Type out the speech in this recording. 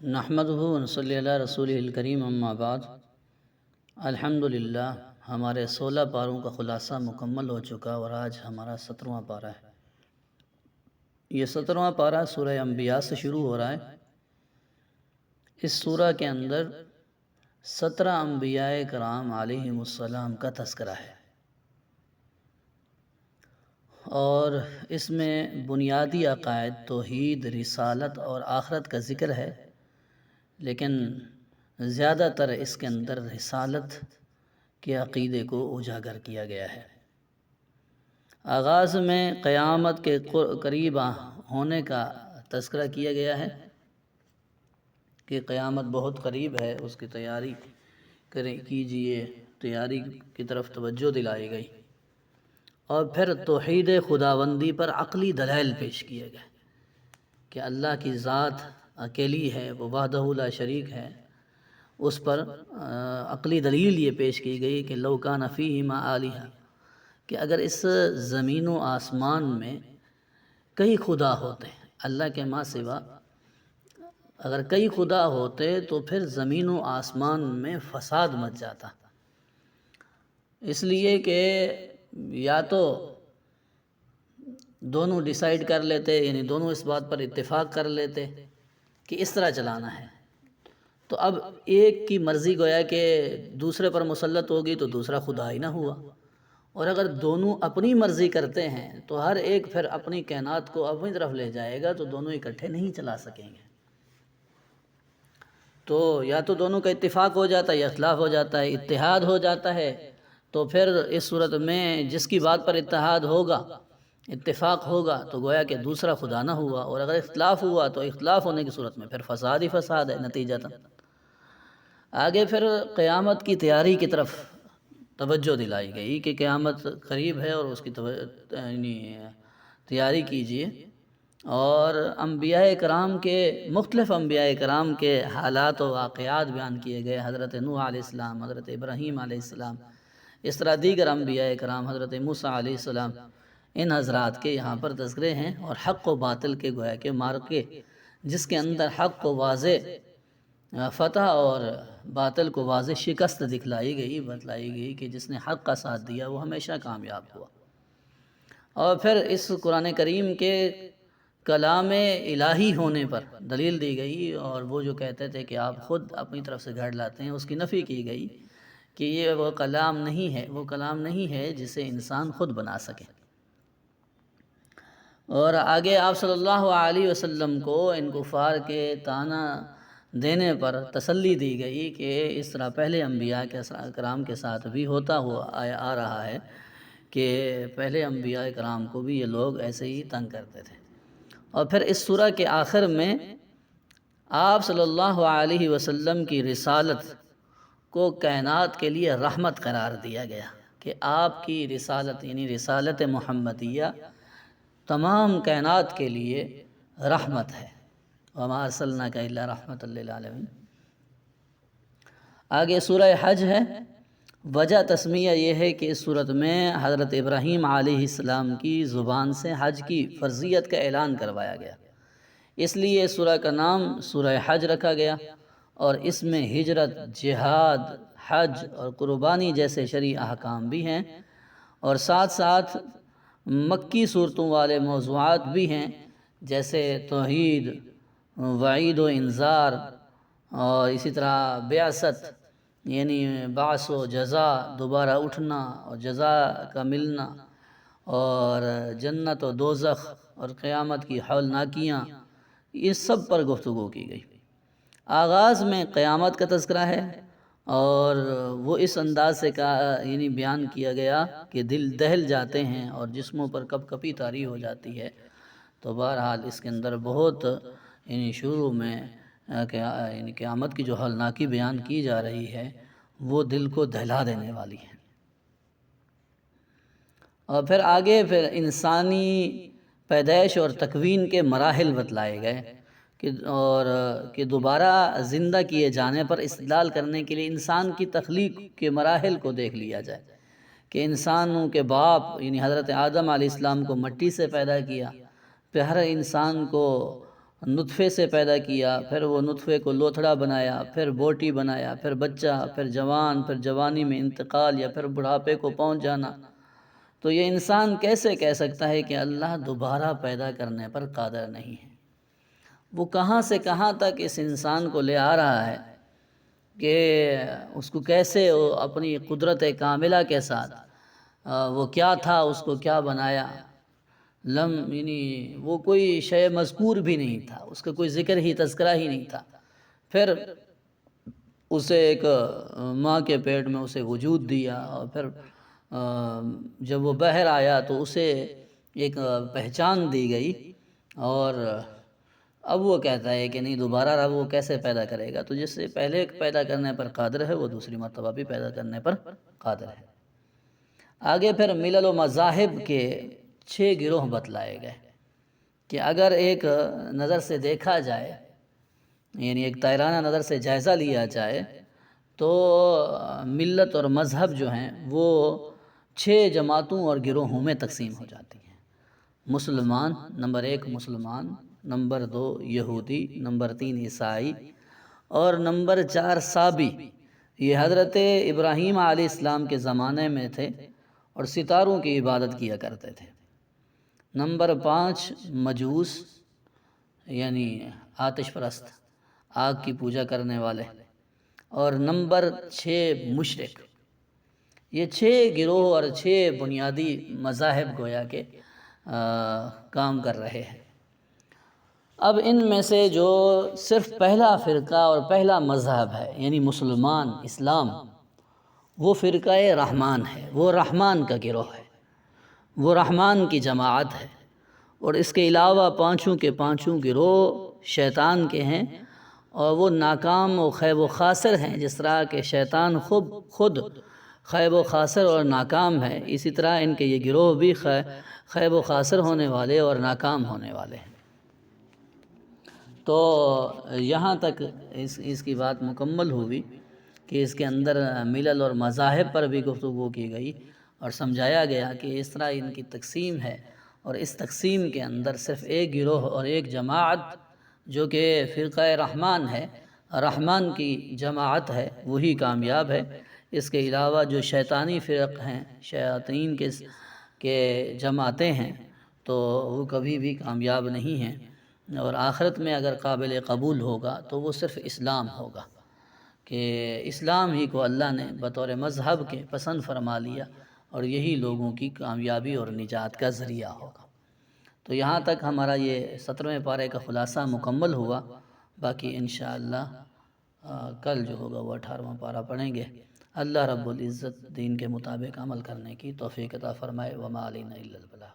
نحمدہ و نصلی علی رسولہ الکریم اما بعد۔ الحمدللہ ہمارے 16 پاروں کا خلاصہ مکمل ہو چکا اور آج ہمارا 17واں پارہ ہے۔ یہ 17واں پارہ سورہ انبیاء سے شروع ہو رہا ہے۔ اس سورہ کے اندر 17 انبیاء کرام علیہم السلام کا تذکرہ ہے، اور اس میں بنیادی عقائد توحید، رسالت اور آخرت کا ذکر ہے، لیکن زیادہ تر اس کے اندر رسالت کے عقیدے کو اجاگر کیا گیا ہے۔ آغاز میں قیامت کے قریب ہونے کا تذکرہ کیا گیا ہے کہ قیامت بہت قریب ہے، اس کی تیاری کیجئے، تیاری کی طرف توجہ دلائی گئی، اور پھر توحید خداوندی پر عقلی دلائل پیش کیے گئے کہ اللہ کی ذات اکیلی ہے، وہ وحدہ لا شریک ہے۔ اس پر عقلی دلیل یہ پیش کی گئی کہ لو کان فیہما آلہہ، کہ اگر اس زمین و آسمان میں کئی خدا ہوتے اللہ کے ماں سوا، اگر کئی خدا ہوتے تو پھر زمین و آسمان میں فساد مچ جاتا، اس لیے کہ یا تو دونوں ڈیسائیڈ کر لیتے، یعنی دونوں اس بات پر اتفاق کر لیتے کہ اس طرح چلانا ہے، تو اب ایک کی مرضی گویا کہ دوسرے پر مسلط ہوگی تو دوسرا خدا ہی نہ ہوا، اور اگر دونوں اپنی مرضی کرتے ہیں تو ہر ایک پھر اپنی کائنات کو اپنی طرف لے جائے گا، تو دونوں اکٹھے نہیں چلا سکیں گے۔ تو یا تو دونوں کا اتفاق ہو جاتا ہے یا اختلاف ہو جاتا ہے، اتحاد ہو جاتا ہے تو پھر اس صورت میں جس کی بات پر اتحاد ہوگا، اتفاق ہوگا، تو گویا کہ دوسرا خدا نہ ہوا، اور اگر اختلاف ہوا تو اختلاف ہونے کی صورت میں پھر فساد ہی فساد ہے نتیجتاً۔ آگے پھر قیامت کی تیاری کی طرف توجہ دلائی گئی کہ قیامت قریب ہے اور اس کی تیاری کیجئے، اور انبیاء کرام کے مختلف انبیاء کرام کے حالات و واقعات بیان کیے گئے، حضرت نوح علیہ السلام، حضرت ابراہیم علیہ السلام، اس طرح دیگر انبیاء کرام، حضرت موسیٰ علیہ السلام، ان حضرات کے یہاں پر تذکرے ہیں، اور حق و باطل کے گویا کے مارکے، جس کے اندر حق کو واضح فتح اور باطل کو واضح شکست دکھلائی گئی، بتلائی گئی کہ جس نے حق کا ساتھ دیا وہ ہمیشہ کامیاب ہوا۔ اور پھر اس قرآن کریم کے کلام الہی ہونے پر دلیل دی گئی، اور وہ جو کہتے تھے کہ آپ خود اپنی طرف سے گھڑ لاتے ہیں، اس کی نفی کی گئی کہ یہ وہ کلام نہیں ہے، وہ کلام نہیں ہے جسے انسان خود بنا سکے۔ اور آگے آپ صلی اللہ علیہ وسلم کو ان کفار کے طعنہ دینے پر تسلی دی گئی کہ اس طرح پہلے انبیاء کرام کے ساتھ بھی ہوتا ہوا آ رہا ہے کہ پہلے انبیاء کرام کو بھی یہ لوگ ایسے ہی تنگ کرتے تھے۔ اور پھر اس سورہ کے آخر میں آپ صلی اللہ علیہ وسلم کی رسالت کو کائنات کے لیے رحمت قرار دیا گیا کہ آپ کی رسالت یعنی رسالت محمدیہ تمام کائنات کے لیے رحمت ہے، وما ارسلناک الا رحمۃ للعالمین۔ آگے سورہ حج ہے۔ وجہ تسمیہ یہ ہے کہ اس صورت میں حضرت ابراہیم علیہ السلام کی زبان سے حج کی فرضیت کا اعلان کروایا گیا، اس لیے اس سورہ کا نام سورہ حج رکھا گیا، اور اس میں ہجرت، جہاد، حج اور قربانی جیسے شرعی احکام بھی ہیں، اور ساتھ ساتھ مکی صورتوں والے موضوعات بھی ہیں، جیسے توحید، وعید و انذار، اور اسی طرح بعثت یعنی بعث و جزا، دوبارہ اٹھنا اور جزا کا ملنا، اور جنت و دوزخ اور قیامت کی ہولناکیاں، یہ سب پر گفتگو کی گئی۔ آغاز میں قیامت کا تذکرہ ہے، اور وہ اس انداز سے یعنی بیان کیا گیا کہ دل دہل جاتے ہیں اور جسموں پر کپ کپی طاری ہو جاتی ہے۔ تو بہرحال اس کے اندر بہت یعنی شروع میں یعنی قیامت کی جو ہولناکی بیان کی جا رہی ہے وہ دل کو دہلا دینے والی ہے۔ اور پھر آگے پھر انسانی پیدائش اور تکوین کے مراحل بتلائے گئے کہ دوبارہ زندہ کیے جانے پر استدلال کرنے کے لیے انسان کی تخلیق کے مراحل کو دیکھ لیا جائے کہ انسانوں کے باپ یعنی حضرت آدم علیہ السلام کو مٹی سے پیدا کیا، پھر ہر انسان کو نطفے سے پیدا کیا، پھر وہ نطفے کو لوتھڑا بنایا، پھر بوٹی بنایا، پھر بچہ، پھر جوان، پھر جوانی میں انتقال یا پھر بڑھاپے کو پہنچ جانا، تو یہ انسان کیسے کہہ سکتا ہے کہ اللہ دوبارہ پیدا کرنے پر قادر نہیں ہے؟ وہ کہاں سے کہاں تک اس انسان کو لے آ رہا ہے کہ اس کو کیسے وہ اپنی قدرت کاملہ کے ساتھ وہ کیا تھا، اس کو کیا بنایا، یعنی وہ کوئی شے مذکور بھی نہیں تھا، اس کا کوئی ذکر ہی تذکرہ ہی نہیں تھا، پھر اسے ایک ماں کے پیٹ میں اسے وجود دیا، اور پھر جب وہ باہر آیا تو اسے ایک پہچان دی گئی، اور اب وہ کہتا ہے کہ نہیں دوبارہ رب وہ کیسے پیدا کرے گا؟ تو جس سے پہلے پیدا کرنے پر قادر ہے وہ دوسری مرتبہ بھی پیدا کرنے پر قادر ہے۔ آگے پھر ملل و مذاہب کے 6 گروہ بتلائے گئے کہ اگر ایک نظر سے دیکھا جائے، یعنی ایک تائرانہ نظر سے جائزہ لیا جائے، تو ملت اور مذہب جو ہیں وہ 6 جماعتوں اور گروہوں میں تقسیم ہو جاتی ہیں۔ مسلمان، نمبر 1 مسلمان، نمبر 2 یہودی، نمبر 3 عیسائی، اور نمبر 4 صابی۔ یہ حضرت ابراہیم علیہ السلام کے زمانے میں تھے اور ستاروں کی عبادت کیا کرتے تھے۔ نمبر 5 مجوس، یعنی آتش پرست، آگ کی پوجا کرنے والے، اور نمبر 6 مشرک۔ یہ 6 گروہ اور 6 بنیادی مذاہب گویا کہ کام کر رہے ہیں۔ اب ان میں سے جو صرف پہلا فرقہ اور پہلا مذہب ہے، یعنی مسلمان، اسلام، وہ فرقہ رحمان ہے، وہ رحمان کا گروہ ہے، وہ رحمان کی جماعت ہے، اور اس کے علاوہ پانچوں کے پانچوں گروہ شیطان کے ہیں، اور وہ ناکام و خیب و خاسر ہیں۔ جس طرح کہ شیطان خود خیب و خاسر اور ناکام ہے، اسی طرح ان کے یہ گروہ بھی خیب و خاسر ہونے والے اور ناکام ہونے والے ہیں۔ تو یہاں تک اس کی بات مکمل ہوئی کہ اس کے اندر ملل اور مذاہب پر بھی گفتگو کی گئی، اور سمجھایا گیا کہ اس طرح ان کی تقسیم ہے، اور اس تقسیم کے اندر صرف ایک گروہ اور ایک جماعت جو کہ فرقہ رحمان ہے، رحمان کی جماعت ہے، وہی کامیاب ہے۔ اس کے علاوہ جو شیطانی فرق ہیں، شیاطین کے جماعتیں ہیں، تو وہ کبھی بھی کامیاب نہیں ہیں، اور آخرت میں اگر قابل قبول ہوگا تو وہ صرف اسلام ہوگا، کہ اسلام ہی کو اللہ نے بطور مذہب کے پسند فرما لیا، اور یہی لوگوں کی کامیابی اور نجات کا ذریعہ ہوگا۔ تو یہاں تک ہمارا یہ 17ویں پارے کا خلاصہ مکمل ہوا۔ باقی انشاءاللہ کل جو ہوگا وہ 18واں پارہ پڑھیں گے۔ اللہ رب العزت دین کے مطابق عمل کرنے کی توفیق عطا فرمائے۔ وما علینا الا البلاغ۔